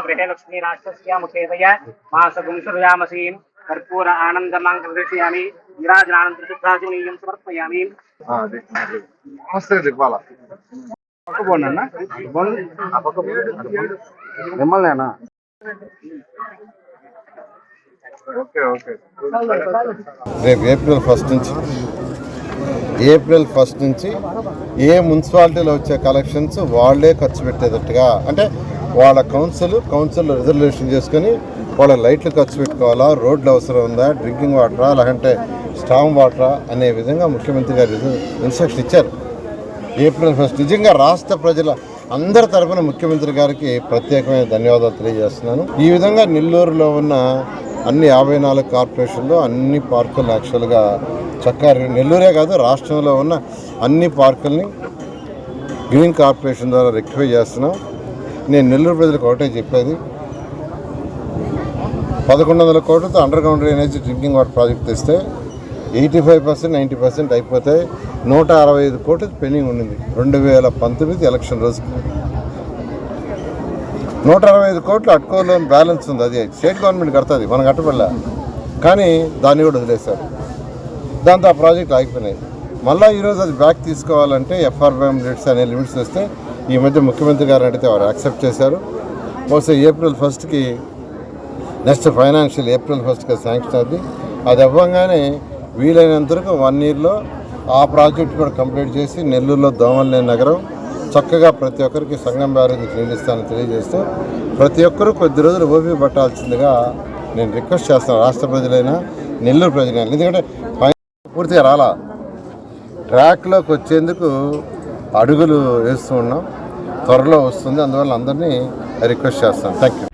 गृहे लक्ष्मी राष्ट्रस्य मुखेदय मासगुंसुर्यामसीं कर्पूर आनन्दमाङ्कर्षयामि विराजनानन्दशुद्धाचमनीयं समर्पयामि। नमस्ते दिक्पाल पक्क बोंडा मिम्मल्नेना ఓకే ఓకే రేపు ఏప్రిల్ ఫస్ట్ నుంచి ఏ మున్సిపాలిటీలో వచ్చే కలెక్షన్స్ వాళ్ళే ఖర్చు పెట్టేటట్టుగా, అంటే వాళ్ళ కౌన్సిల్ రిజర్వేషన్ చేసుకొని వాళ్ళ లైట్లు ఖర్చు పెట్టుకోవాలా, రోడ్లు అవసరం ఉందా, డ్రింకింగ్ వాటరా, లేకంటే స్టామ్ వాటరా అనే విధంగా ముఖ్యమంత్రి గారు ఇన్స్ట్రక్షన్ ఇచ్చారు. ఏప్రిల్ 1 నిజంగా రాష్ట్ర ప్రజల అందరి తరఫున ముఖ్యమంత్రి గారికి ప్రత్యేకమైన ధన్యవాదాలు తెలియజేస్తున్నాను. ఈ విధంగా నెల్లూరులో ఉన్న అన్ని 54 కార్పొరేషన్లు అన్ని పార్కులు యాక్చువల్గా చక్కగా నెల్లూరే కాదు రాష్ట్రంలో ఉన్న అన్ని పార్కుల్ని గ్రీన్ కార్పొరేషన్ ద్వారా రెక్టిఫై చేస్తున్నాం. నేను నెల్లూరు ప్రజలకు ఒకటే చెప్పేది, 1100 కోట్లతో under ground drainage drinking water project తెస్తే 85% 90% అయిపోతాయి. 165 కోట్లు పెండింగ్ ఉండింది 2019 ఎలక్షన్ రోజుకి. 165 కోట్లు అట్కోలో బ్యాలెన్స్ ఉంది, అది స్టేట్ గవర్నమెంట్ కడుతుంది, మనం కట్టబడలే. కానీ దాన్ని కూడా వదిలేశారు, దాంతో ఆ ప్రాజెక్ట్ ఆగిపోయినాయి. మళ్ళీ ఈరోజు అది బ్యాక్ తీసుకోవాలంటే FRBM రేట్స్ అనే లిమిట్స్ వస్తే ఈ మధ్య ముఖ్యమంత్రి గారు అడిగితే వారు యాక్సెప్ట్ చేశారు. బహుశా ఏప్రిల్ 1కి నెక్స్ట్ ఫైనాన్షియల్ ఏప్రిల్ 1కి శాంక్షన్ అవుతుంది. అది అవ్వగానే వీలైనంత వరకు 1 ఇయర్లో ఆ ప్రాజెక్ట్ కూడా కంప్లీట్ చేసి నెల్లూరులో దోమలు లేని నగరం చక్కగా ప్రతి ఒక్కరికి సంగం బ్యారేజ్ నిలుస్తానని తెలియజేస్తూ ప్రతి ఒక్కరూ కొద్ది రోజులు ఓపిక పట్టాల్సిందిగా నేను రిక్వెస్ట్ చేస్తాను, రాష్ట్ర ప్రజలైనా నెల్లూరు ప్రజలైనా. ఎందుకంటే పూర్తిగా రాలా, ట్రాక్లోకి వచ్చేందుకు అడుగులు వేస్తూ ఉన్నాం, త్వరలో వస్తుంది. అందువల్ల అందరినీ రిక్వెస్ట్ చేస్తాను. Thank you.